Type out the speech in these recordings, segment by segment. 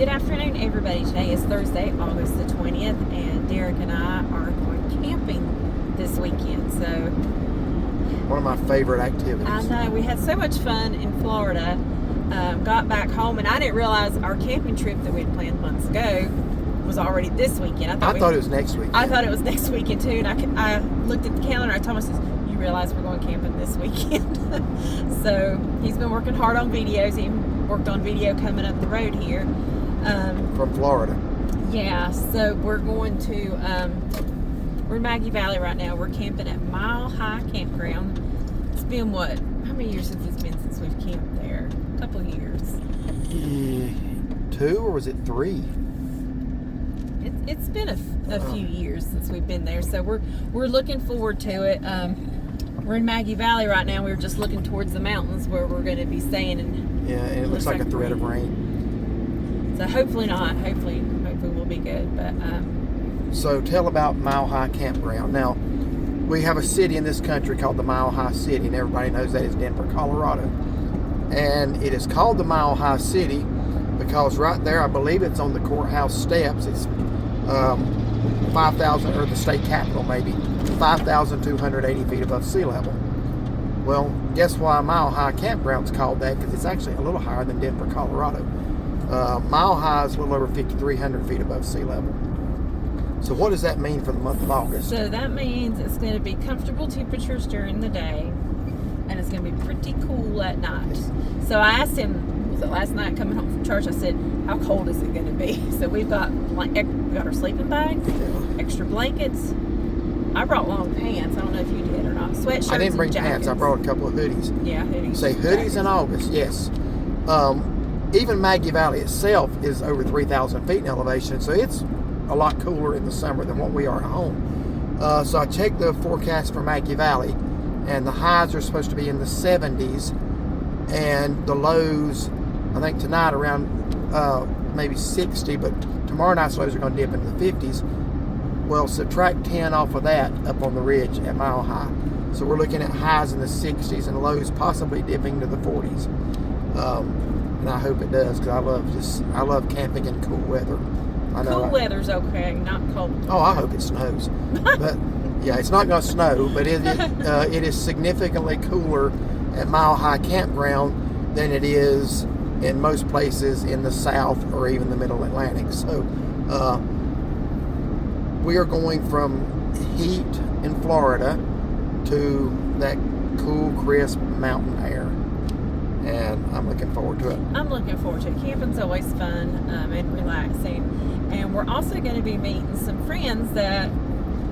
Good afternoon, everybody. Today is Thursday, August the 20th, and Derek and I are going camping this weekend. So, one of my favorite activities. I know, we had so much fun in Florida. Got back home, and I didn't realize our camping trip that we had planned months ago was already this weekend. I thought it was next weekend. I thought it was next weekend too, and I looked at the calendar. I told myself, "You realize we're going camping this weekend?" So he's been working hard on videos. He worked on video coming up the road here. From Florida. Yeah, so we're going to, we're in Maggie Valley right now. We're camping at Mile High Campground. It's been what? How many years since it's been since we've camped there? A couple of years. 2 or was it 3? It's been a few years since we've been there, so we're looking forward to it. We're in Maggie Valley right now. We're just looking towards the mountains where we're going to be staying. And it looks like a threat of rain. So hopefully not. Hopefully we'll be good. But so tell about Mile High Campground. Now, we have a city in this country called the Mile High City, and everybody knows that is Denver, Colorado. And it is called the Mile High City because right there, I believe it's on the courthouse steps. It's 5,000, or the state capitol maybe, 5,280 feet above sea level. Well, guess why Mile High Campground's called that? Because it's actually a little higher than Denver, Colorado. Mile High is a little over 5,300 feet above sea level. So what does that mean for the month of August? So that means it's going to be comfortable temperatures during the day, and it's going to be pretty cool at night. So I asked him, was it last night coming home from church, I said, how cold is it going to be? So we've got our sleeping bags, extra blankets. I brought long pants. I don't know if you did or not. Sweatshirts. I didn't bring and jackets. pants. I brought a couple of hoodies. Yeah, hoodies. Say hoodies in August, yes. Even Maggie Valley itself is over 3,000 feet in elevation, so it's a lot cooler in the summer than what we are at home. So I checked the forecast for Maggie Valley, and the highs are supposed to be in the 70s, and the lows, I think tonight around maybe 60, but tomorrow night's lows are going to dip into the 50s. Well, subtract 10 off of that up on the ridge at Mile High. So we're looking at highs in the 60s and lows possibly dipping to the 40s. And I hope it does, because I love camping in cool weather. Cool weather's okay, not cold. Oh, I hope it snows. But yeah, it's not going to snow, but it is significantly cooler at Mile High Campground than it is in most places in the South or even the Middle Atlantic. So we are going from heat in Florida to that cool, crisp mountain air. And I'm looking forward to it. I'm looking forward to it. Camping's always fun and relaxing. And we're also going to be meeting some friends that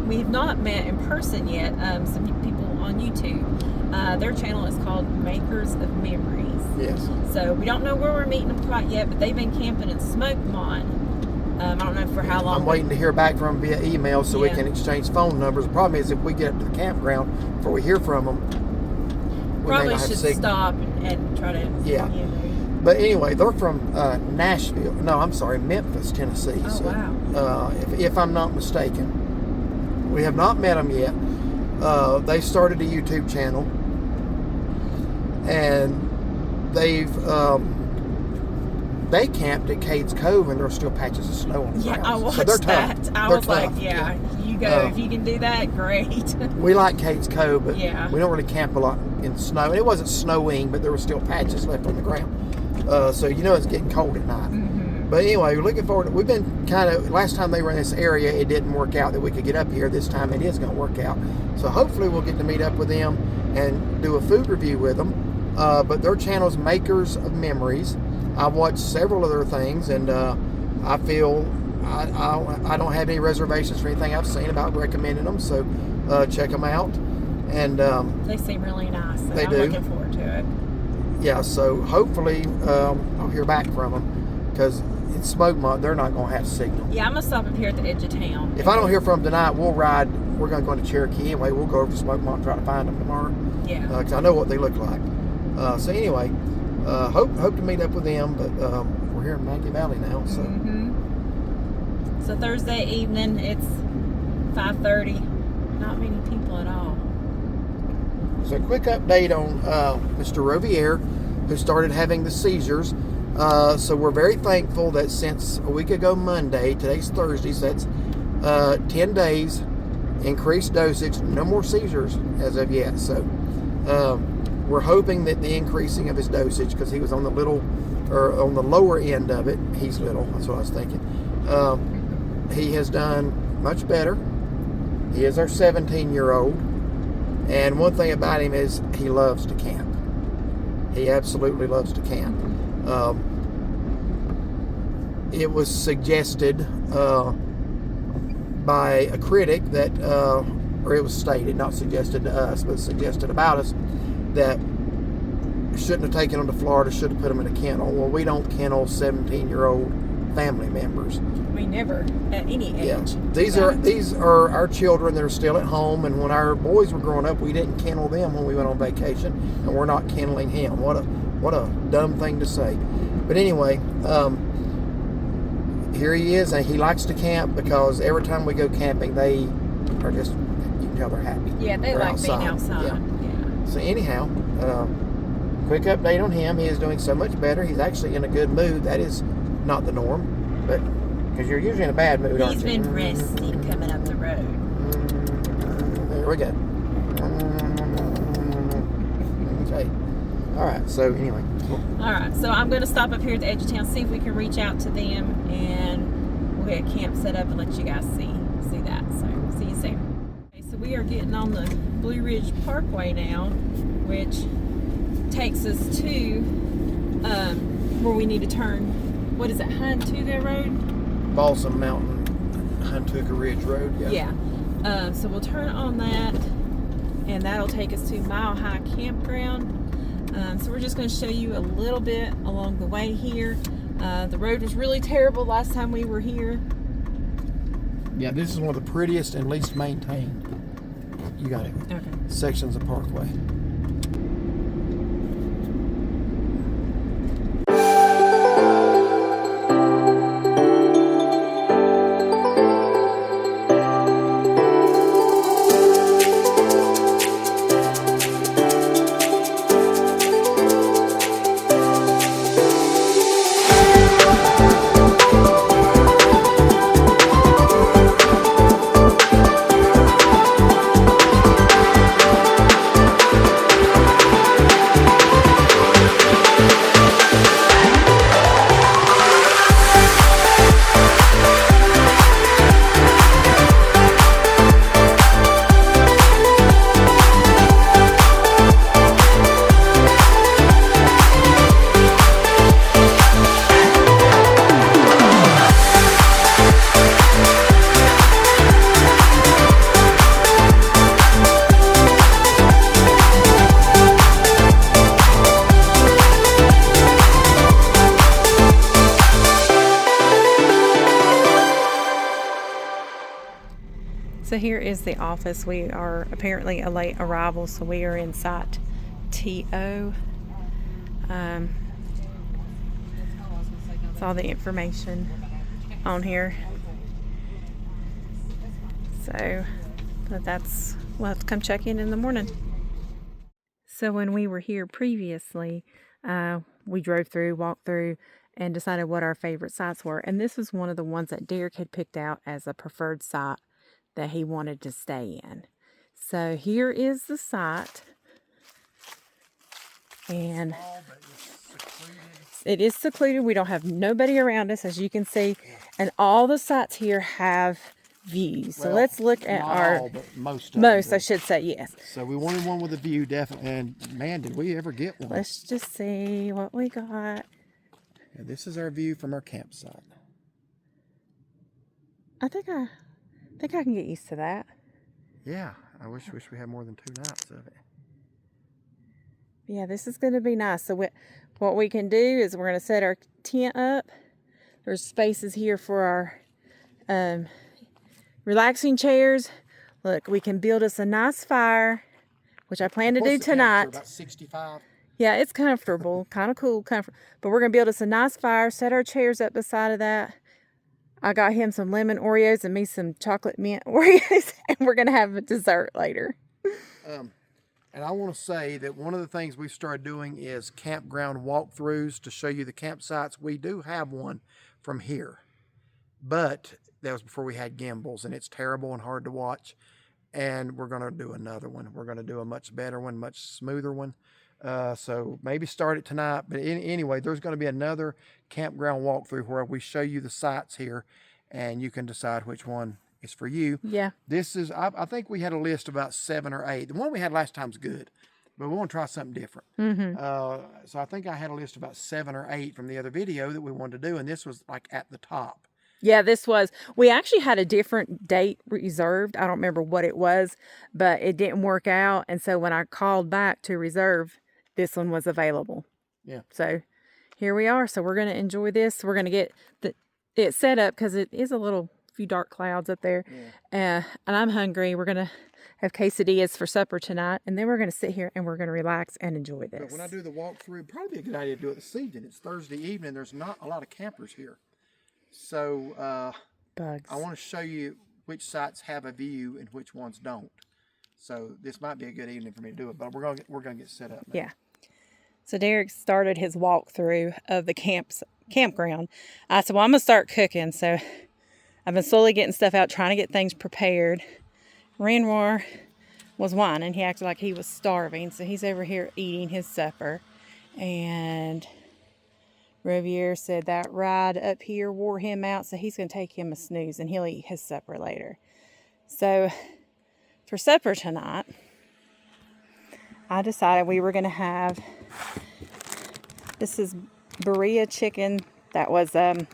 we have not met in person yet. Some people on YouTube. Their channel is called Makers of Memories. Yes. So we don't know where we're meeting them quite yet, but they've been camping in Smokemont. I don't know for how long. I'm waiting to hear back from them via email so we can exchange phone numbers. The problem is if we get up to the campground before we hear from them, we probably should stop and try to. Yeah. But anyway, they're from Nashville. No, I'm sorry, Memphis, Tennessee. Oh, so, wow. If I'm not mistaken. We have not met them yet. They started a YouTube channel, and they camped at Cades Cove, and there are still patches of snow on the ground. I watched so they're that. tough. I was like, you go. If you can do that, great. We like Cades Cove, but yeah, we don't really camp a lot in snow. And it wasn't snowing, but there were still patches left on the ground. So it's getting cold at night. Mm-hmm. But anyway, we're looking forward. We've been last time they were in this area, it didn't work out that we could get up here. This time it is going to work out. So hopefully we'll get to meet up with them and do a food review with them. But their channel's Makers of Memories. I've watched several of their things, and I feel I don't have any reservations for anything I've seen about recommending them. So check them out. And they seem really nice. So I'm looking forward to it. Yeah, so hopefully I'll hear back from them, because in Smokemont they're not going to have signal. Yeah, I'm going to stop up here at the edge of town. If I don't hear from them tonight, we're going to go to Cherokee anyway. We'll go over to Smokemont and try to find them tomorrow. Yeah. Because I know what they look like. So anyway, hope to meet up with them, but we're here in Maggie Valley now. So. Mm-hmm. So Thursday evening, it's 5:30. Not many people at all. So a quick update on Mr. Rovier, who started having the seizures. So we're very thankful that since a week ago Monday, today's Thursday, so that's 10 days, increased dosage, no more seizures as of yet. So we're hoping that the increasing of his dosage, because he was on the lower end of it, he's little, that's what I was thinking. He has done much better. He is our 17-year-old. And one thing about him is he loves to camp. He absolutely loves to camp. It was suggested by a critic that, or it was stated, not suggested to us, but suggested about us, that shouldn't have taken him to Florida, should have put him in a kennel. Well, we don't kennel 17-year-old family members. We never, at any age. Yeah. These are our children that are still at home, and when our boys were growing up, we didn't kennel them when we went on vacation, and we're not kenneling him. What a dumb thing to say. But anyway, here he is, and he likes to camp because every time we go camping, they are just, you can tell they're happy. Yeah, they they're like outside. being outside. Yeah. So anyhow, quick update on him. He is doing so much better. He's actually in a good mood. That is not the norm, but because you're usually in a bad mood, aren't you? He's been resting coming up the road. There we go. Okay. All right. So anyway. All right. So I'm going to stop up here at the edge of town, see if we can reach out to them, and we'll get a camp set up and let you guys see that. So see you soon. Okay, so we are getting on the Blue Ridge Parkway now, which takes us to where we need to turn. What is it, Huntuga Road? Balsam Mountain, Huntuga Ridge Road. Yeah. Yeah. So we'll turn on that, and that'll take us to Mile High Campground. So we're just going to show you a little bit along the way here. The road was really terrible last time we were here. Yeah, this is one of the prettiest and least maintained. You got it. Okay. Sections of Parkway. So here is the office. We are apparently a late arrival, so we are in site TO. It's all the information on here. So, but we'll have to come check in the morning. So when we were here previously, we drove through, walked through, and decided what our favorite sites were. And this was one of the ones that Derek had picked out as a preferred site that he wanted to stay in. So here is the site. And it is secluded. We don't have nobody around us, as you can see. And all the sites here have views. So let's look at most I should say, yes. So we wanted one with a view, definitely. And man, did we ever get one? Let's just see what we got. Yeah, this is our view from our campsite. I think I can get used to that. Yeah, I wish we had more than 2 nights of it. Yeah, this is going to be nice. So what we can do is we're going to set our tent up. There's spaces here for our relaxing chairs. Look, we can build us a nice fire, which I plan to do tonight. About 65. Yeah, it's comfortable, kind of cool, but we're going to build us a nice fire, set our chairs up beside of that. I got him some lemon Oreos and me some chocolate mint Oreos, and we're going to have a dessert later. And I want to say that one of the things we started doing is campground walkthroughs to show you the campsites. We do have one from here, but that was before we had gimbals, and it's terrible and hard to watch. And we're going to do another one. We're going to do a much better one, much smoother one. So maybe start it tonight. But anyway, there's going to be another campground walkthrough where we show you the sites here, and you can decide which one is for you. Yeah. This is, I think we had a list of about 7 or 8. The one we had last time's good, but we want to try something different. So I think I had a list of about 7 or 8 from the other video that we wanted to do, and this was like at the top. Yeah, we actually had a different date reserved. I don't remember what it was, but it didn't work out. And so when I called back to reserve, this one was available. Yeah. So here we are. So we're going to enjoy this. We're going to get it set up because it is a little few dark clouds up there. Yeah. And I'm hungry. We're going to have quesadillas for supper tonight. And then we're going to sit here and we're going to relax and enjoy this. But when I do the walkthrough, it'd probably be a good idea to do it this evening. It's Thursday evening. There's not a lot of campers here. So bugs. I want to show you which sites have a view and which ones don't. So this might be a good evening for me to do it, but we're gonna get set up now. Yeah. So Derek started his walkthrough of the campground. I said, well, I'm gonna start cooking. So I've been slowly getting stuff out, trying to get things prepared. Renoir was whining. He acted like he was starving, so he's over here eating his supper. And Riviere said that ride up here wore him out, so he's going to take him a snooze and he'll eat his supper later. So for supper tonight, I decided we were going to have, this is birria chicken that was out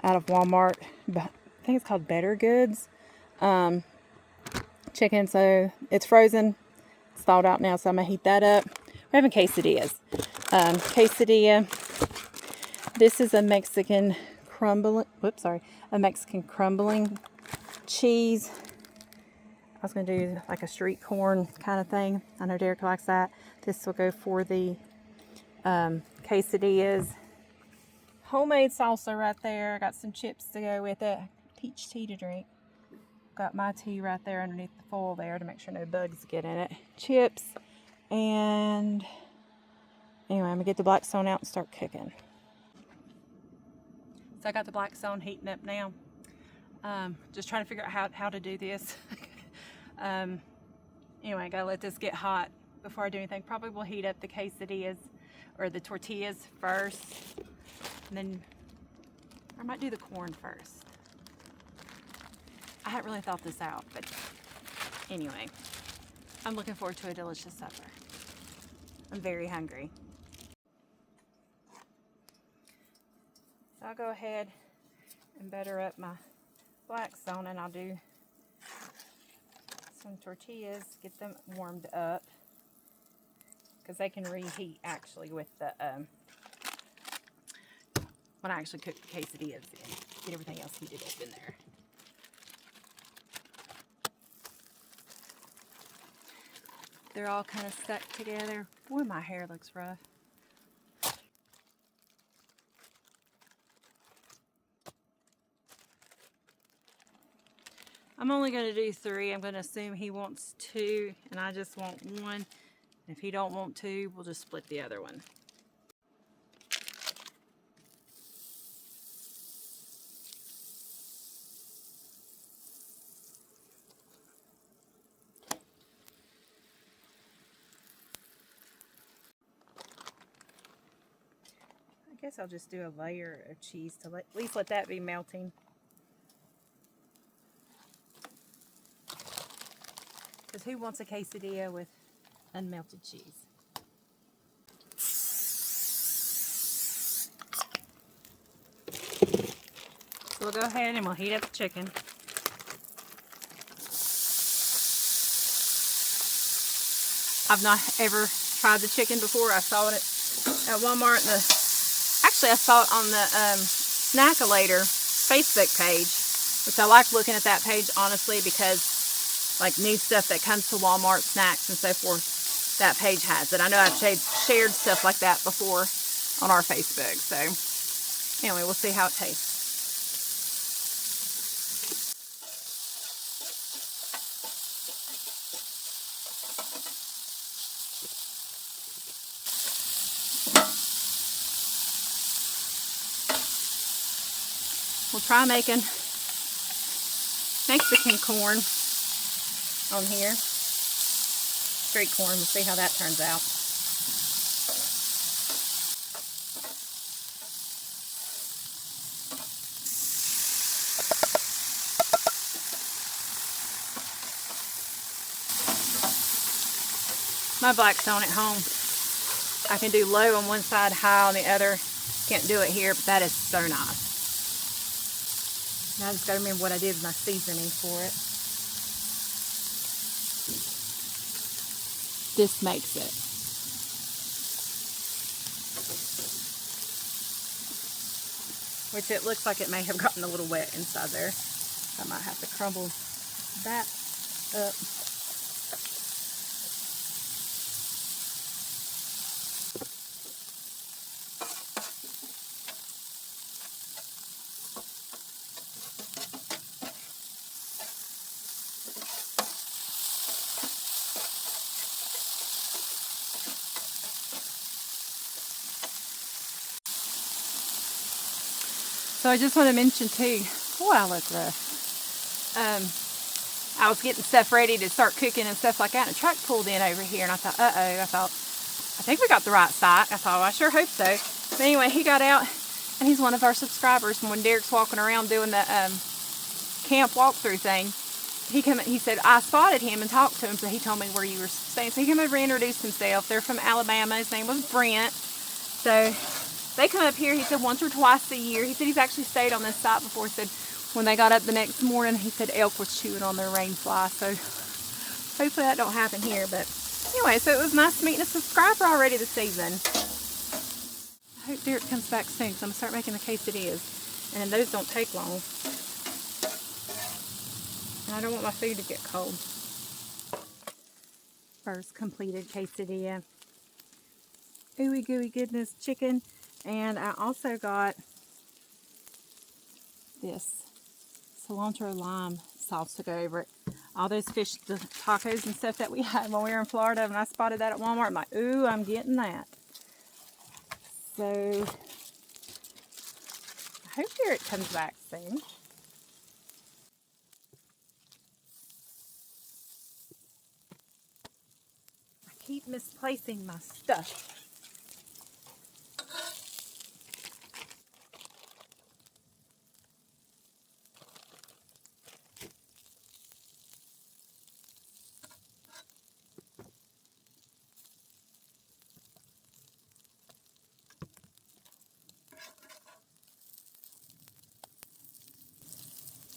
of Walmart. I think it's called Better Goods chicken. So it's frozen. It's thawed out now, so I'm going to heat that up. We're having quesadillas. Quesadilla. This is a Mexican crumbling cheese. I was going to do like a street corn kind of thing. I know Derek likes that. This will go for the quesadillas. Homemade salsa right there. I got some chips to go with it. Peach tea to drink. Got my tea right there underneath the foil there to make sure no bugs get in it. Chips. And anyway, I'm going to get the black stone out and start cooking. So I got the black stone heating up now. Just trying to figure out how to do this. Anyway, I gotta let this get hot before I do anything. Probably will heat up the quesadillas or the tortillas first. And then I might do the corn first. I hadn't really thought this out, but anyway, I'm looking forward to a delicious supper. I'm very hungry. So I'll go ahead and butter up my black stone, and I'll do some tortillas, get them warmed up, because they can reheat actually with the, when I actually cook the quesadillas and get everything else heated up in there. They're all kind of stuck together. Boy, my hair looks rough. I'm only going to do 3. I'm going to assume he wants 2 and I just want 1. If he don't want 2, we'll just split the other one. I guess I'll just do a layer of cheese to at least let that be melting. Because who wants a quesadilla with unmelted cheese? So we'll go ahead and we'll heat up the chicken. I've not ever tried the chicken before. I saw it at Walmart. Actually, I saw it on the Snack-A-Later Facebook page, which I like looking at that page, honestly, because like new stuff that comes to Walmart, snacks and so forth, that page has it. I know I've shared stuff like that before on our Facebook. So anyway, we'll see how it tastes. We'll try making Mexican corn on here. Street corn. We'll see how that turns out. My Blackstone at home, I can do low on one side, high on the other. Can't do it here, but that is so nice. Now I just got to remember what I did with my seasoning for it. This makes it. Which it looks like it may have gotten a little wet inside there. I might have to crumble that up. So I just want to mention too, oh, I look rough. I was getting stuff ready to start cooking and stuff like that, and a truck pulled in over here, and I thought, I think we got the right site. I thought, well, I sure hope so. But anyway, he got out, and he's one of our subscribers. And when Derek's walking around doing the camp walkthrough thing, he said, I spotted him and talked to him, so he told me where you were staying. So he came over and introduced himself. They're from Alabama. His name was Brent. So they come up here, he said, once or twice a year. He said he's actually stayed on this site before. He said when they got up the next morning, he said elk was chewing on their rain fly. So hopefully that don't happen here. But anyway, so it was nice meeting a subscriber already this season. I hope Derek comes back soon, because I'm going to start making the quesadillas. And those don't take long. And I don't want my food to get cold. First completed quesadilla. Ooey gooey goodness chicken. And I also got this cilantro lime sauce to go over it. All those fish, the tacos and stuff that we had when we were in Florida, and I spotted that at Walmart. I'm like, ooh, I'm getting that. So I hope Derek comes back soon. I keep misplacing my stuff.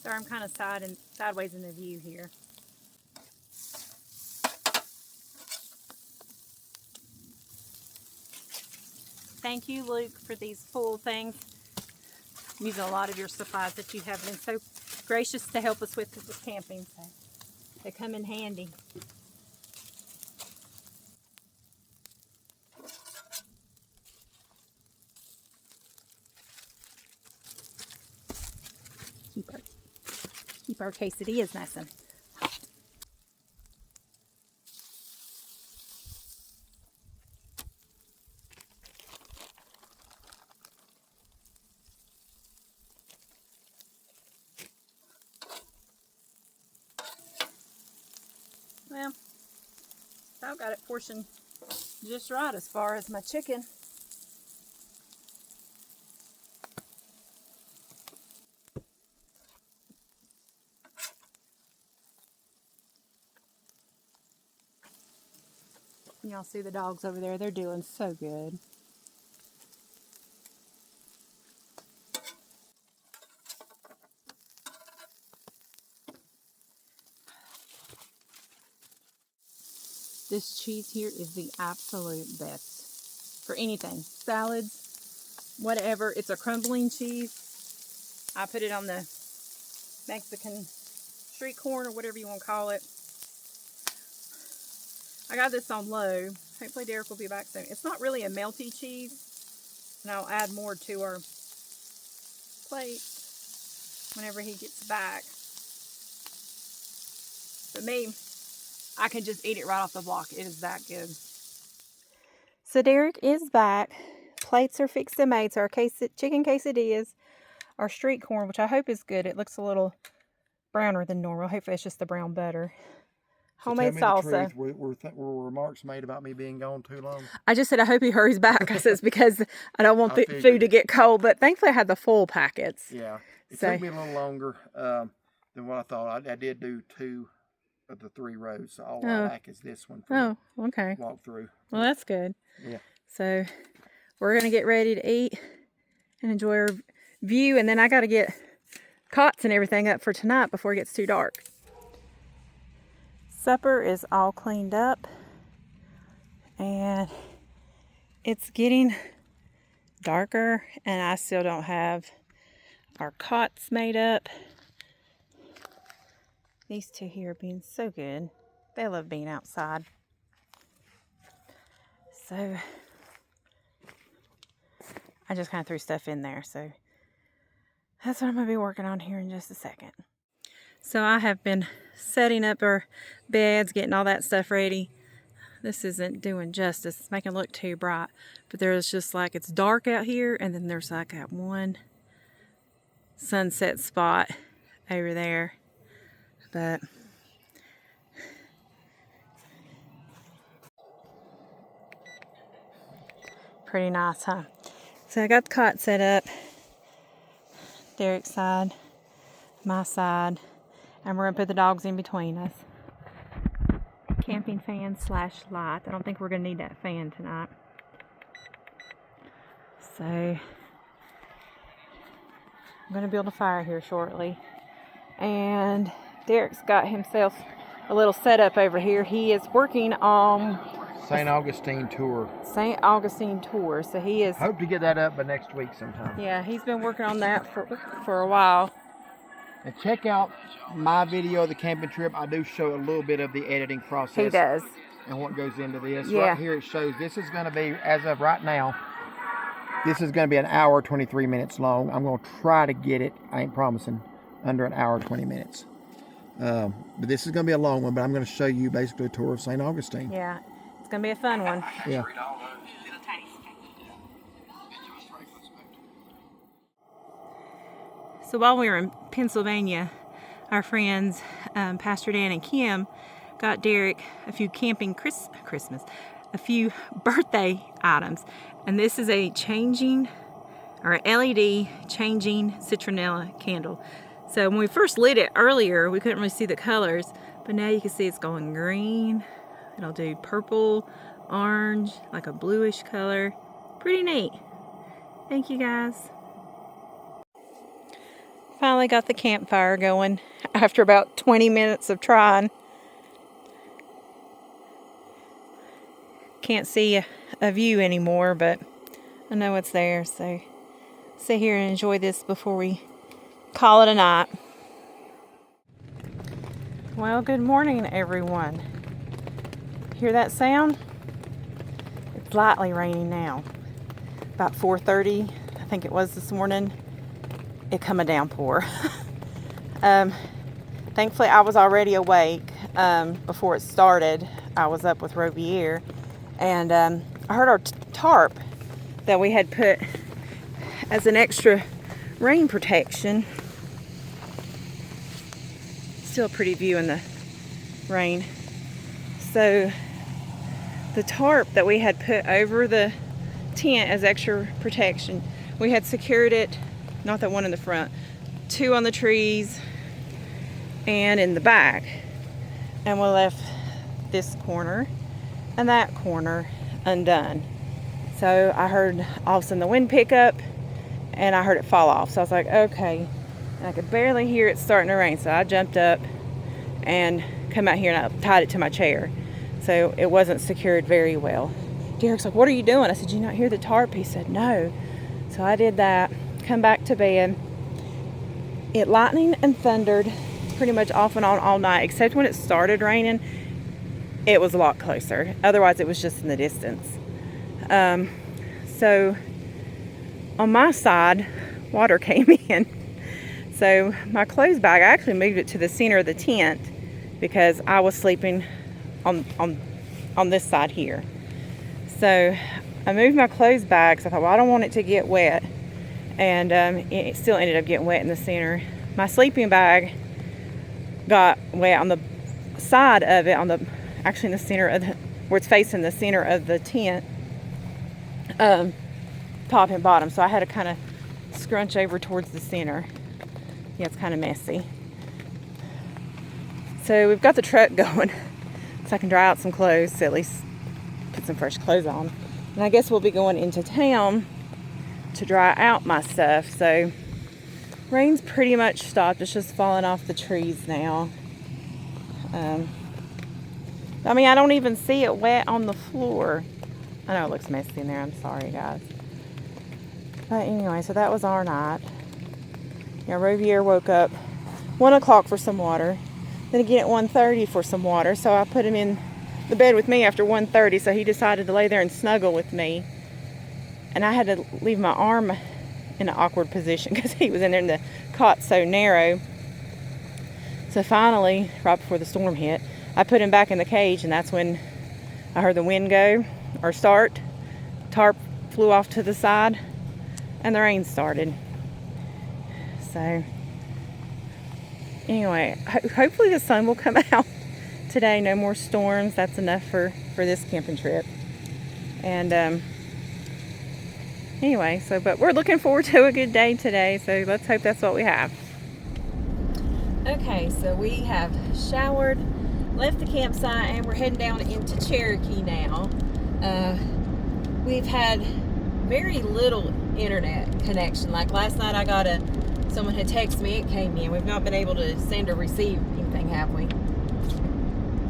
So I'm kind of sideways in the view here. Thank you, Luke, for these full things. I'm using a lot of your supplies that you have been so gracious to help us with camping. So they come in handy. Keep our quesadillas nice and hot. Well, I've got it portioned just right as far as my chicken. Y'all see the dogs over there? They're doing so good. This cheese here is the absolute best for anything. Salads, whatever. It's a crumbling cheese. I put it on the Mexican street corn or whatever you want to call it. I got this on low. Hopefully Derek will be back soon. It's not really a melty cheese, and I'll add more to our plate whenever he gets back. But me, I can just eat it right off the block. It is that good. So Derek is back. Plates are fixed and made. So our chicken quesadillas our street corn, which I hope is good. It looks a little browner than normal. Hopefully it's just the brown butter. So Homemade tell me salsa. the truth. Were remarks made about me being gone too long? I just said I hope he hurries back. I says because I don't want the figured food to it. get cold. But thankfully I had the full packets. Yeah, it So- took me a little longer than what I thought. I did do 2 of the 3 rows. So all I like is this one for Oh, okay. the walk through. Well, that's good. Yeah. So we're going to get ready to eat and enjoy our view. And then I got to get cots and everything up for tonight before it gets too dark. Supper is all cleaned up. And it's getting darker. And I still don't have our cots made up. These two here are being so good. They love being outside. So I just kind of threw stuff in there. So that's what I'm going to be working on here in just a second. So I have been setting up our beds, getting all that stuff ready. This isn't doing justice. It's making it look too bright. But there's just like, it's dark out here. And then there's like that one sunset spot over there. But pretty nice, huh? So I got the cot set up. Derek's side, my side, and we're gonna put the dogs in between us. Camping fan / light. I don't think we're gonna need that fan tonight. So I'm gonna build a fire here shortly. And Derek's got himself a little setup over here. He is working on St. Augustine tour. St. Augustine tour. So he is. Hope to get that up by next week sometime. Yeah, he's been working on that for a while. And check out my video of the camping trip. I do show a little bit of the editing process. He does. And what goes into this. Yeah. Right here it shows this is going to be, as of right now, this is going to be an hour, 23 minutes long. I'm going to try to get it, I ain't promising, under an hour, 20 minutes. But this is going to be a long one, but I'm going to show you basically a tour of St. Augustine. Yeah, it's going to be a fun one. Yeah. So while we were in Pennsylvania, our friends, Pastor Dan and Kim, got Derek a few camping a few birthday items. And this is a LED changing citronella candle. So when we first lit it earlier, we couldn't really see the colors, but now you can see it's going green. It'll do purple, orange, like a bluish color. Pretty neat. Thank you guys. Finally got the campfire going after about 20 minutes of trying. Can't see a view anymore, but I know it's there, so sit here and enjoy this before we call it a night. Well, good morning, everyone. Hear that sound? It's lightly raining now. About 4:30, I think it was this morning, it come a downpour. Thankfully, I was already awake before it started. I was up with Robier, and I heard our tarp that we had put as an extra rain protection. Still a pretty view in the rain. So the tarp that we had put over the tent as extra protection, we had secured it, not that one in the front, 2 on the trees and in the back, and we left this corner and that corner undone. So I heard all of a sudden the wind pick up and I heard it fall off. So I was like, okay. And I could barely hear it starting to rain. So I jumped up and come out here and I tied it to my chair. So it wasn't secured very well. Derek's like, what are you doing? I said, did you not hear the tarp? He said, no. So I did that, come back to bed. It lightning and thundered pretty much off and on all night, except when it started raining, it was a lot closer. Otherwise, it was just in the distance. So on my side, water came in. So my clothes bag, I actually moved it to the center of the tent because I was sleeping on this side here. So I moved my clothes bag because I thought, well, I don't want it to get wet. and it still ended up getting wet in the center. My sleeping bag got wet on the side of it, actually in the center of where it's facing the center of the tent, top and bottom. So I had to kind of scrunch over towards the center. Yeah, it's kind of messy. So we've got the truck going, so I can dry out some clothes, so at least put some fresh clothes on. And I guess we'll be going into town to dry out my stuff. So rain's pretty much stopped. It's just falling off the trees now. I mean, I don't even see it wet on the floor. I know it looks messy in there. I'm sorry, guys. But anyway, so that was our night. Yeah, Rovier woke up 1 o'clock for some water. Then again at 1:30 for some water. So I put him in the bed with me after 1:30. So he decided to lay there and snuggle with me. And I had to leave my arm in an awkward position because he was in there and the cot's so narrow. So finally, right before the storm hit, I put him back in the cage, and that's when I heard the wind go or start. Tarp flew off to the side, and the rain started. So anyway, hopefully the sun will come out today. No more storms. That's enough for this camping trip. And anyway, but we're looking forward to a good day today, so let's hope that's what we have. Okay, so we have showered, left the campsite, and we're heading down into Cherokee now. We've had very little internet connection. Like last night I got someone had texted me, it came in. We've not been able to send or receive anything, have we?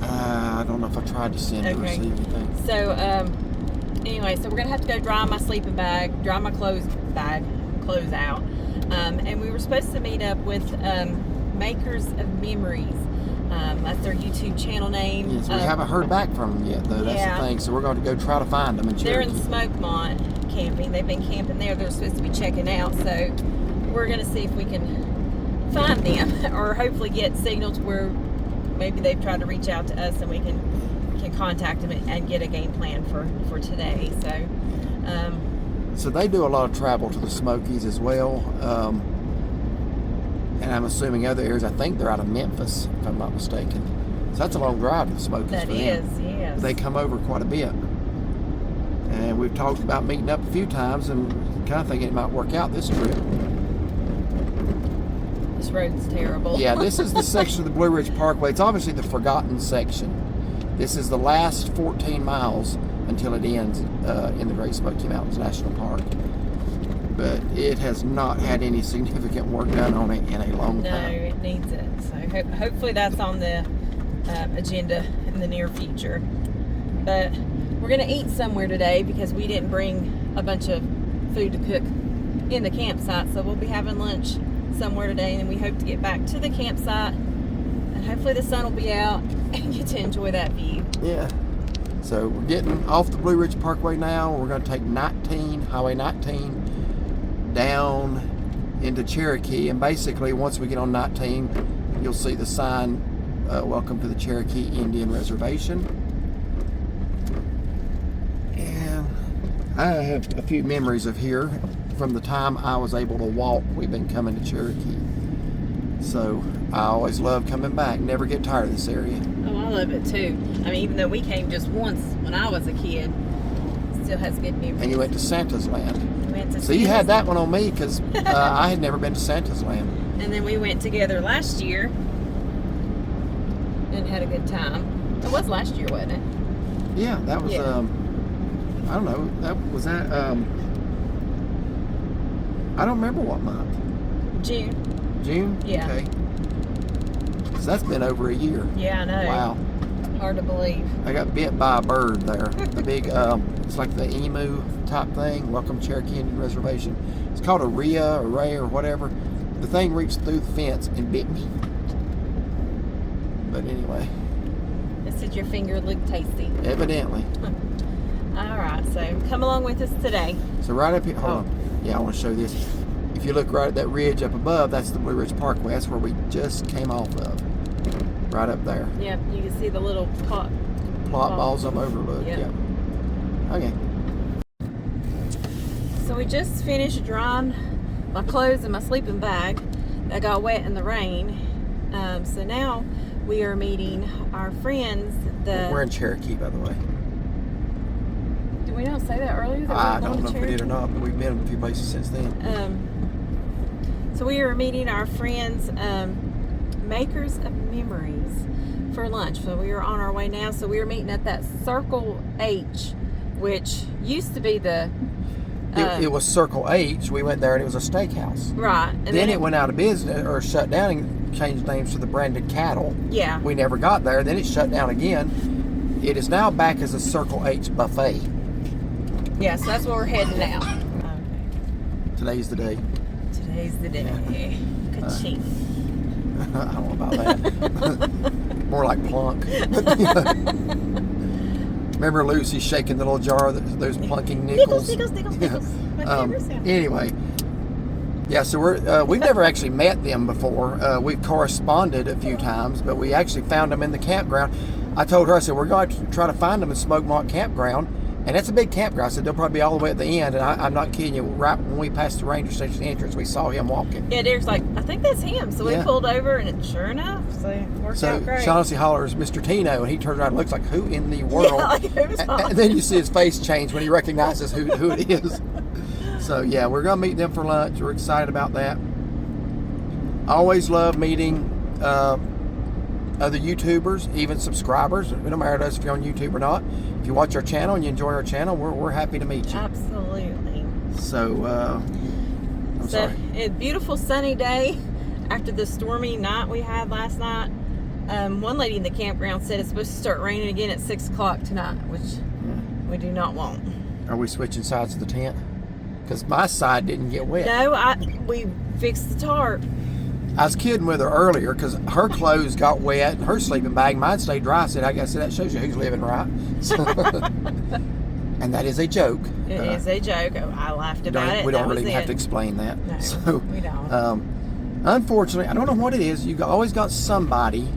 I don't know if I tried to send or receive anything. So, anyway, so we're going to have to go dry my sleeping bag, dry my clothes out. And we were supposed to meet up with Makers of Memories. That's their YouTube channel name. Yes, we haven't heard back from them yet, though. That's the thing. So we're going to go try to find them in Cherokee. They're in Smokemont camping. They've been camping there. They're supposed to be checking out. So we're going to see if we can find them or hopefully get signal to where maybe they've tried to reach out to us and we can contact them and get a game plan for today. So they do a lot of travel to the Smokies as well. And I'm assuming other areas. I think they're out of Memphis, if I'm not mistaken. So that's a long drive to the Smokies for them. That is, yes. They come over quite a bit. And we've talked about meeting up a few times and kind of thinking it might work out this trip. This road's terrible. Yeah, this is the section of the Blue Ridge Parkway. It's obviously the forgotten section. This is the last 14 miles until it ends in the Great Smoky Mountains National Park. But it has not had any significant work done on it in a long time. No, it needs it. So hopefully that's on the agenda in the near future. But we're going to eat somewhere today because we didn't bring a bunch of food to cook in the campsite. So we'll be having lunch somewhere today, and then we hope to get back to the campsite and hopefully the sun will be out and get to enjoy that view. Yeah. So we're getting off the Blue Ridge Parkway now. We're going to take Highway 19, down into Cherokee, and basically once we get on 19 you'll see the sign, welcome to the Cherokee Indian Reservation. And I have a few memories of here from the time I was able to walk. We've been coming to Cherokee, so I always love coming back, never get tired of this area. Oh, I love it too. I mean, even though we came just once when I was a kid, it still has good memories. And you went to Santa's Land. So You had that one on me because I had never been to Santa's Land. And then we went together last year and had a good time. It was last year, wasn't it? Yeah, that was, I don't know, I don't remember what month. June? Yeah. Okay. So that's been over a year. Yeah, I know. Wow. Hard to believe. I got bit by a bird there. The big, it's like the emu type thing. Welcome Cherokee Indian Reservation. It's called a rhea or ray or whatever. The thing reached through the fence and bit me. But anyway. It said your finger looked tasty. Evidently. All right, so come along with us today. So right up here, hold on. Yeah, I want to show this. If you look right at that ridge up above, that's the Blue Ridge Parkway. That's where we just came off of. Right up there. Yep, you can see the little plot balls I'm overlooked. Yep. Yeah. Okay. So we just finished drying my clothes and my sleeping bag that got wet in the rain. So now we are meeting our friends. We're in Cherokee, by the way. Did we not say that earlier? That I don't know if we did or not, but we've been a few places since then. So we are meeting our friends, Makers of Memories, for lunch. So we are on our way now. So we are meeting at that Circle H, which used to be the... It was Circle H. We went there and it was a steakhouse. Right. And then it went out of business or shut down and changed names to the Branded Cattle. Yeah. We never got there. Then it shut down again. It is now back as a Circle H buffet. Yeah, so that's where we're heading now. Okay. Today's the day. Today's the day. Yeah. Ka-ching. I don't know about that. More like plunk. Remember Lucy shaking the little jar of those plunking nickels? Nickels. My favorite sound. Anyway, yeah, so we've never actually met them before. We've corresponded a few times, but we actually found them in the campground. I told her, I said, we're going to try to find them in Smoke Mark Campground. And it's a big campground. I said, they'll probably be all the way at the end. And I'm not kidding you. Right when we passed the ranger station entrance, we saw him walking. Yeah, Derek's like, I think that's him. So we pulled over, and sure enough, so it worked out great. Shaughnessy hollers, Mr. Tino, and he turns around and looks like, who in the world? Yeah, like, who's and then you see his face change when he recognizes who it is. So, yeah, we're going to meet them for lunch. We're excited about that. Always love meeting other YouTubers, even subscribers. It don't matter to us if you're on YouTube or not. If you watch our channel and you enjoy our channel, we're happy to meet you. Absolutely. So, I'm sorry. A beautiful sunny day after the stormy night we had last night. One lady in the campground said it's supposed to start raining again at 6 o'clock tonight, which we do not want. Are we switching sides of the tent? Because my side didn't get wet. No, we fixed the tarp. I was kidding with her earlier because her clothes got wet, her sleeping bag, mine stayed dry. I said, I guess that shows you who's living right. So, and that is a joke. It is a joke. I laughed about it. We don't really have to explain that. No, so, we don't. Unfortunately, I don't know what it is. You've always got somebody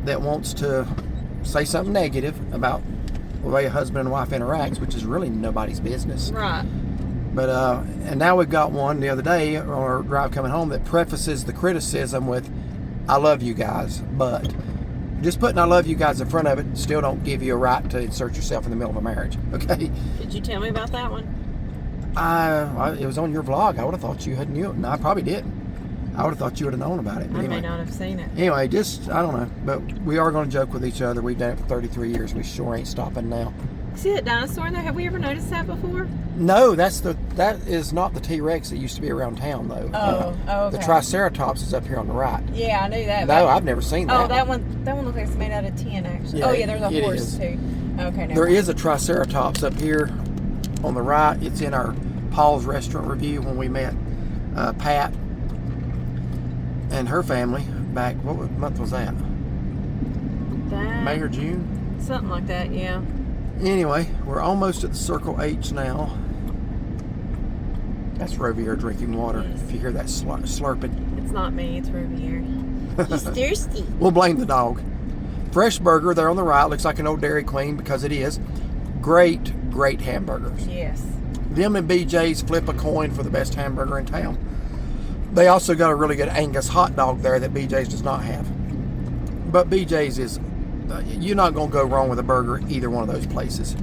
that wants to say something negative about the way a husband and wife interacts, which is really nobody's business. Right. But, and now we've got one the other day on our drive coming home that prefaces the criticism with, I love you guys, but just putting I love you guys in front of it still don't give you a right to insert yourself in the middle of a marriage, okay? Did you tell me about that one? It was on your vlog. I would have thought you had knew it. No, I probably didn't. I would have thought you would have known about it. I may not have seen it. Anyway, just, I don't know. But we are going to joke with each other. We've done it for 33 years. We sure ain't stopping now. See that dinosaur in there? Have we ever noticed that before? No, that is not the T-Rex that used to be around town, though. Okay. The Triceratops is up here on the right. Yeah, I knew that. No, I've never seen that. Oh, that one looks like it's made out of tin, actually. Yeah, there's a horse, is. too. Okay, There is a Triceratops up here on the right. It's in our Paul's Restaurant review when we met Pat and her family back, what month was that? May or June? Something like that, yeah. Anyway, we're almost at the Circle H now. That's Rovier drinking water. Yes. If you hear that slurping. It's not me, it's Rovier. He's thirsty. We'll blame the dog. Fresh Burger there on the right. Looks like an old Dairy Queen because it is. Great hamburgers. Yes. Them and BJ's flip a coin for the best hamburger in town. They also got a really good Angus hot dog there that BJ's does not have. But BJ's is, you're not going to go wrong with a burger at either one of those places.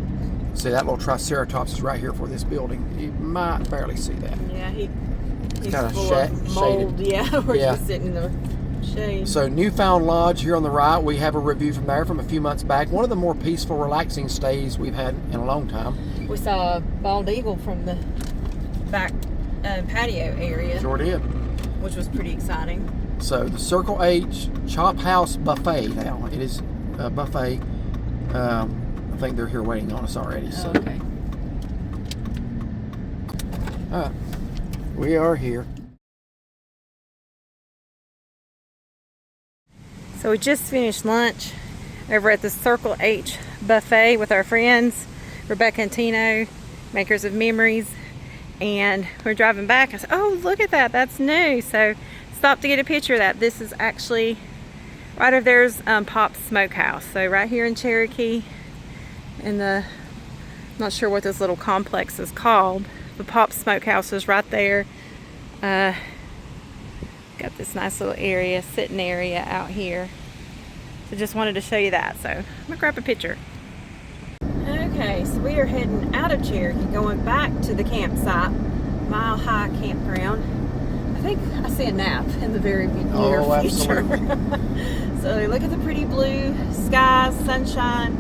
See, that little Triceratops is right here for this building. You might barely see that. Yeah, he's kind of full of mold. shaded. Yeah, we're just sitting in the shade. So Newfound Lodge here on the right, we have a review from there from a few months back. One of the more peaceful, relaxing stays we've had in a long time. We saw a bald eagle from the back patio area. Sure did. Which was pretty exciting. So the Circle H Chop House Buffet now. It is a buffet. I think they're here waiting on us already. So. Oh, okay. All right. We are here. So we just finished lunch over at the Circle H buffet with our friends, Rebecca and Tino, makers of memories. And we're driving back. I said, oh, look at that. That's new. So stopped to get a picture of that. This is actually right over there's Pop's Smokehouse. So right here in Cherokee, in the, I'm not sure what this little complex is called. The Pop's Smokehouse is right there. Got this nice little area, sitting area out here. So just wanted to show you that. So I'm gonna grab a picture. Okay, so we are heading out of Cherokee, going back to the campsite, Mile High Campground. I think I see a nap in the very near future. So look at the pretty blue skies, sunshine.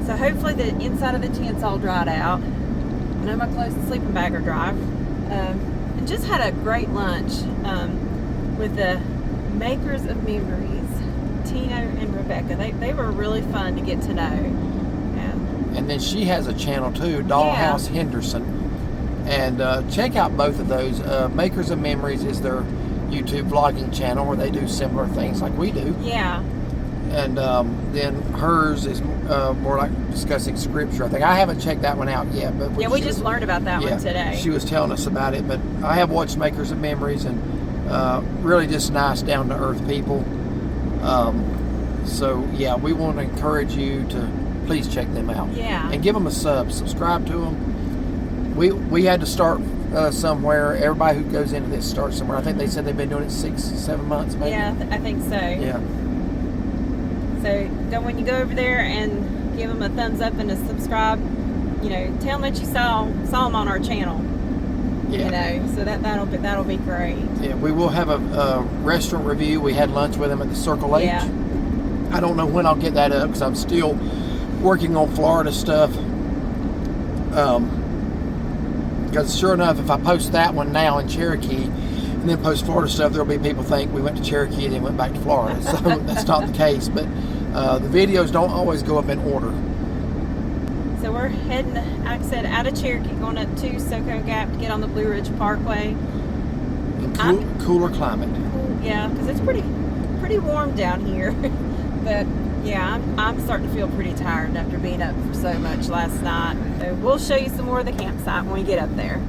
So hopefully the inside of the tent's all dried out. I know my clothes and sleeping bag are dry. And just had a great lunch with the makers of memories, Tino and Rebecca. They were really fun to get to know. And then she has a channel too, Dollhouse Henderson. And check out both of those. Makers of Memories is their YouTube vlogging channel where they do similar things like we do. Yeah. And then hers is more like discussing scripture. I think I haven't checked that one out yet, but we just learned about that one today. She was telling us about it, but I have watched Makers of Memories, and really just nice, down to earth people. So yeah, we want to encourage you to please check them out. Yeah. And give them a subscribe to them. We had to start somewhere. Everybody who goes into this starts somewhere. I think they said they've been doing it 6-7 months, maybe. Yeah, I think so. Yeah. So when you go over there and give them a thumbs up and a subscribe, you know, tell them that you saw them on our channel. Yeah. You know, so that'll be great. Yeah, we will have a restaurant review. We had lunch with them at the Circle H. Yeah. I don't know when I'll get that up because I'm still working on Florida stuff. Because sure enough, if I post that one now in Cherokee and then post Florida stuff, there'll be people think we went to Cherokee and then went back to Florida. So that's not the case. But the videos don't always go up in order. So we're heading, like I said, out of Cherokee, going up to Soco Gap to get on the Blue Ridge Parkway. In cooler climate. Yeah, because it's pretty warm down here. But yeah, I'm starting to feel pretty tired after being up for so much last night. So we'll show you some more of the campsite when we get up there.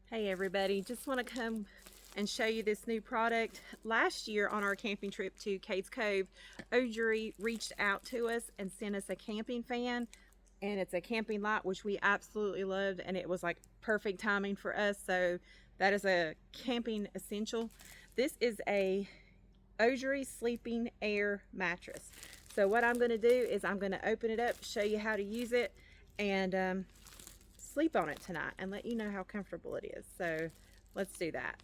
Hey everybody, just want to come and show you this new product. Last year on our camping trip to Cades Cove, Ogery reached out to us and sent us a camping fan, and it's a camping light, which we absolutely loved, and it was like perfect timing for us. So that is a camping essential. This is a Ogery Sleeping Air mattress. So what I'm going to do is I'm going to open it up, show you how to use it, and sleep on it tonight and let you know how comfortable it is. So let's do that.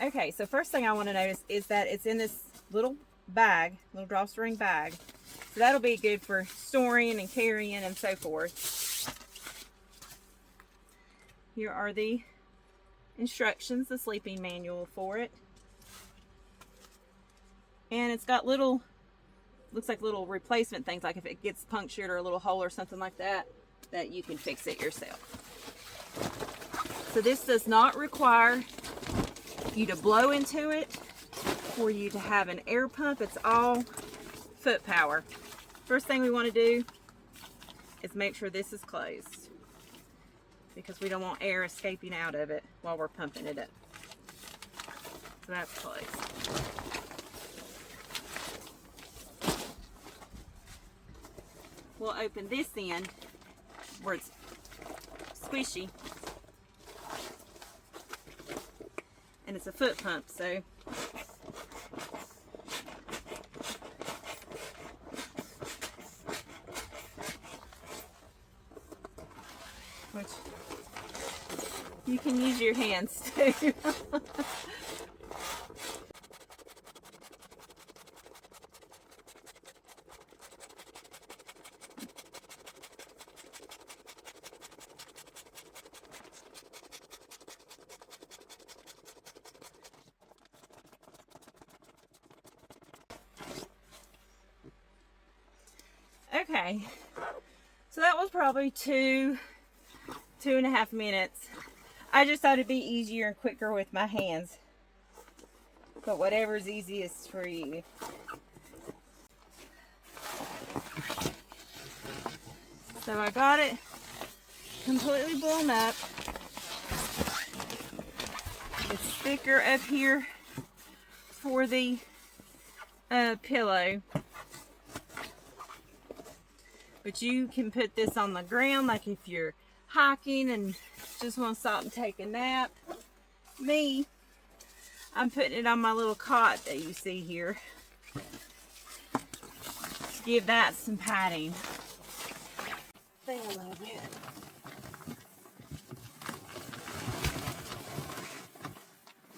Okay, so first thing I want to notice is that it's in this little bag, little drawstring bag. So that'll be good for storing and carrying and so forth. Here are the instructions, the sleeping manual for it. And it's got little, looks like little replacement things, like if it gets punctured or a little hole or something like that, that you can fix it yourself. So this does not require you to blow into it or you to have an air pump. It's all foot power. First thing we want to do is make sure this is closed, because we don't want air escaping out of it while we're pumping it up. So that's closed. we'll open this end where it's squishy. And it's a foot pump, so which you can use your hands too. Okay, so that was probably 2.5 minutes. I just thought it'd be easier and quicker with my hands, but whatever's easiest for you. So I got it completely blown up. It's thicker up here for the pillow. But you can put this on the ground, like if you're hiking and just want to stop and take a nap. Me, I'm putting it on my little cot that you see here. Give that some padding. A little bit.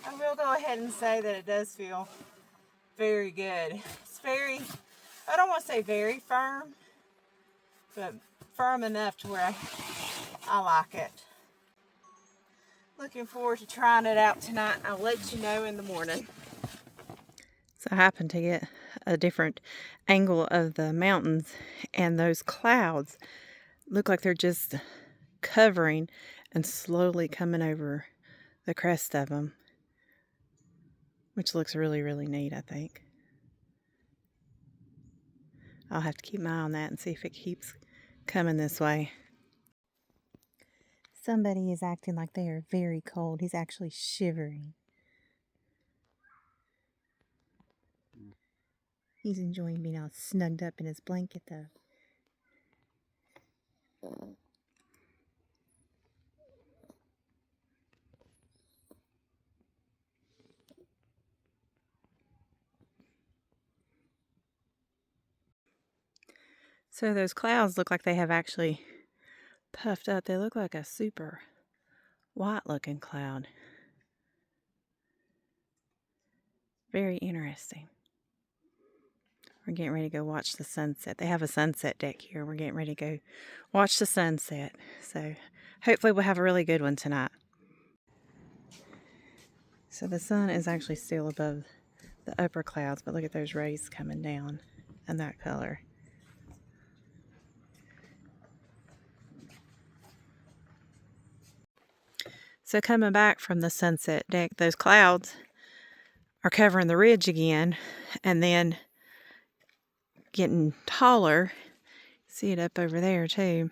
I will go ahead and say that it does feel very good. It's very, I don't want to say very firm, but firm enough to where I like it. Looking forward to trying it out tonight. I'll let you know in the morning. So I happened to get a different angle of the mountains, and those clouds look like they're just covering and slowly coming over the crest of them, which looks really, really neat, I think. I'll have to keep my eye on that and see if it keeps coming this way. Somebody is acting like they are very cold. He's actually shivering. He's enjoying being all snugged up in his blanket, though. So those clouds look like they have actually puffed up. They look like a super white looking cloud. Very interesting. We're getting ready to go watch the sunset. They have a sunset deck here. We're getting ready to go watch the sunset. So hopefully we'll have a really good one tonight. So the sun is actually still above the upper clouds, but look at those rays coming down and that color. So coming back from the sunset deck, those clouds are covering the ridge again, and then getting taller. See it up over there too,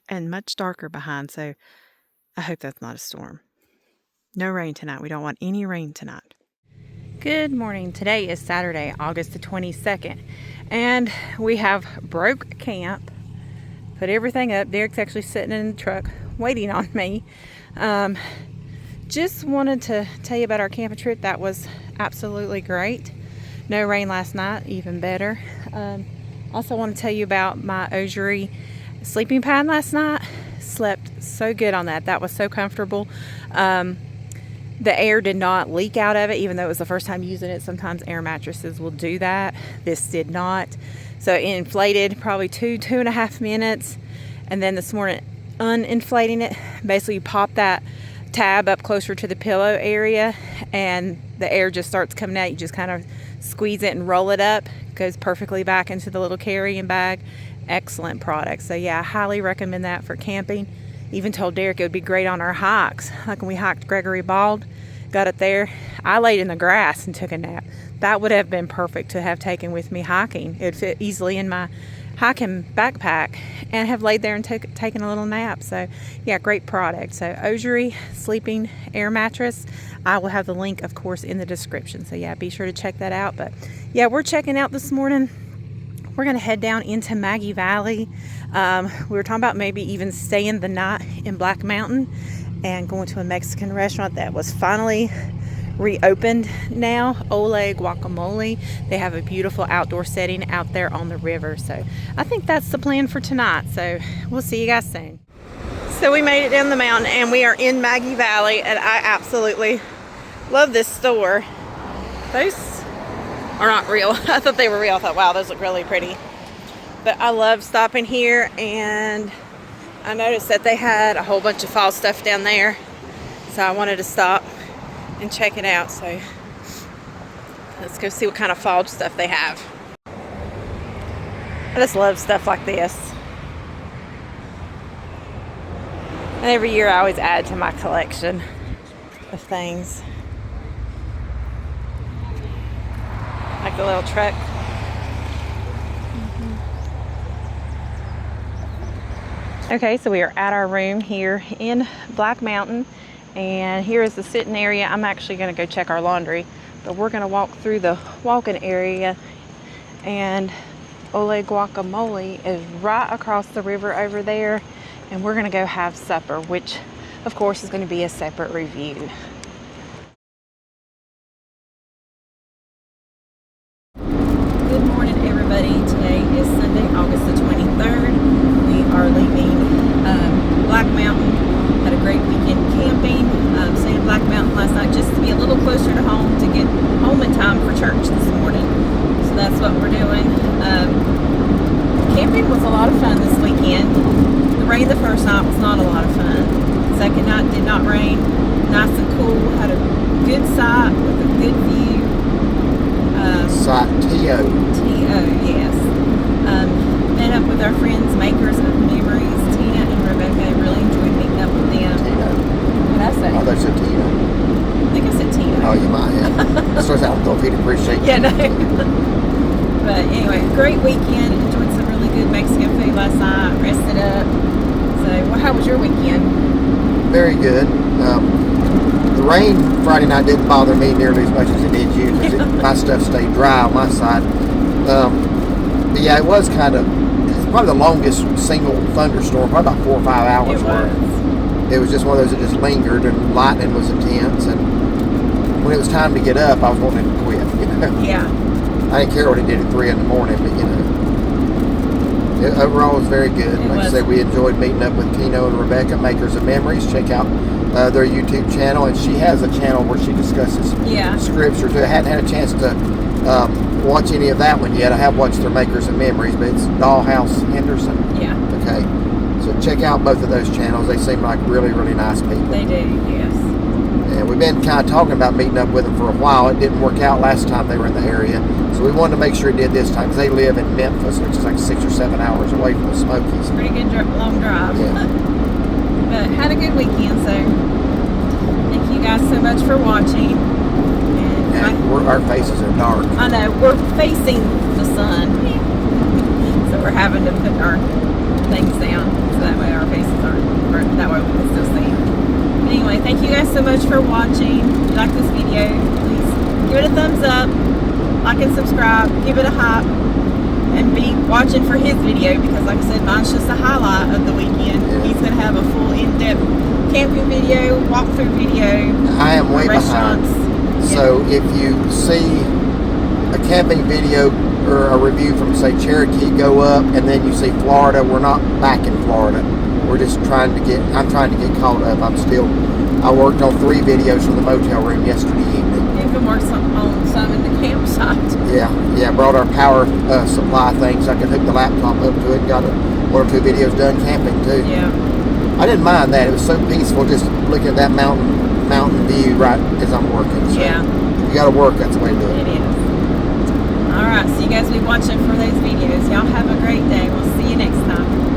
and much darker behind. So I hope that's not a storm. No rain tonight. We don't want any rain tonight. Good morning. Today is Saturday, August the 22nd, and we have broke camp. Put everything up. Derek's actually sitting in the truck waiting on me. Just wanted to tell you about our camping trip. That was absolutely great. No rain last night, even better. Also want to tell you about my Ogery Sleeping Pad last night. Slept so good on that. That was so comfortable. The air did not leak out of it, even though it was the first time using it. Sometimes air mattresses will do that. This did not. So it inflated probably 2.5 minutes. And then this morning, uninflating it, basically you pop that tab up closer to the pillow area and the air just starts coming out. You just kind of squeeze it and roll it up. Goes perfectly back into the little carrying bag. Excellent product. So yeah, I highly recommend that for camping. Even told Derek it would be great on our hikes. Like when we hiked Gregory Bald, got it there. I laid in the grass and took a nap. That would have been perfect to have taken with me hiking. It would fit easily in my hiking backpack and have laid there and taken a little nap. So yeah, great product. So Ogery Sleeping Air Mattress. I will have the link, of course, in the description. So yeah, be sure to check that out. But yeah, we're checking out this morning. we're gonna head down into Maggie Valley. We were talking about maybe even staying the night in Black Mountain and going to a Mexican restaurant that was finally reopened now, Ole Guacamole. They have a beautiful outdoor setting out there on the river. So I think that's the plan for tonight. So we'll see you guys soon. So we made it down the mountain and we are in Maggie Valley, and I absolutely love this store. Those are not real. I thought they were real. I thought, wow, those look really pretty. But I love stopping here, and I noticed that they had a whole bunch of fall stuff down there. So I wanted to stop and check it out. So let's go see what kind of fall stuff they have. I just love stuff like this. And every year I always add to my collection of things. Like the little truck. Okay, so we are at our room here in Black Mountain, and here is the sitting area. I'm actually going to go check our laundry, but we're going to walk through the walk-in area, and Ole Guacamole is right across the river over there, and we're going to go have supper, which of course is going to be a separate review. Good morning, everybody. Today is Sunday, August the 23rd. We are leaving Black Mountain. Had a great weekend camping. Stayed in Black Mountain last night just to be a little closer to home, to get home in time for church this morning. So that's what we're doing. Camping was a lot of fun this weekend. The rain the first night was not a lot of fun. The second night did not rain. Nice and cool. Had a good site with a good view. Site Tio. Tio, yes. Met up with our friends, makers of memories, Tina and Rebecca. Really enjoyed meeting up with them. Tino. What did I say? Oh, they said Tino. I think I said Tina. Oh, you might have. That's what I don't know if he'd appreciate Yeah, no. But anyway, great weekend. Enjoyed some really good Mexican food last night. Rested up. So, well, how was your weekend? Very good. The rain Friday night didn't bother me nearly as much as it did you, because my stuff stayed dry on my side. But yeah, it was it's probably the longest single thunderstorm, probably about 4 or 5 hours. It was just one of those that just lingered, and lightning was intense, and when it was time to get up, I was wanting to quit. Yeah. I didn't care what it did at 3 in the morning, but overall it was very good. Like I said, we enjoyed meeting up with Tino and Rebecca, makers of memories. Check out their YouTube channel, and she has a channel where she discusses scripture too. I hadn't had a chance to watch any of that one yet. I have watched their makers of memories, but it's Dollhouse Henderson. Yeah. Okay. So check out both of those channels. They seem like really, really nice people. They do, yes. And we've been kind of talking about meeting up with them for a while. It didn't work out last time they were in the area, so we wanted to make sure it did this time, because they live in Memphis, which is like 6 or 7 hours away from the Smokies. Pretty good long drive. Yeah. But had a good weekend, so thank you guys so much for watching. And our faces are dark. I know, we're facing the sun, so we're having to put our things down so that way our faces aren't, or that way we can still see. But anyway, thank you guys so much for watching. If you like this video, please give it a thumbs up, like and subscribe, give it a hype, and be watching for his video, because like I said, mine's just a highlight of the weekend. Yeah. He's going to have a full in-depth camping video, walkthrough video. I am way behind. So if you see a camping video or a review from, say, Cherokee go up, and then you see Florida, we're not back in Florida. We're just I'm trying to get caught up. I worked on 3 videos from the motel room yesterday evening. You can work on some in the campsite. Yeah, brought our power supply things. I could hook the laptop up to it. Got 1 or 2 videos done camping too. Yeah. I didn't mind that. It was so peaceful just looking at that mountain view right as I'm working. So yeah. You got to work. That's the way to do it. It is. All right. So you guys will be watching for those videos. Y'all have a great day. We'll see you next time.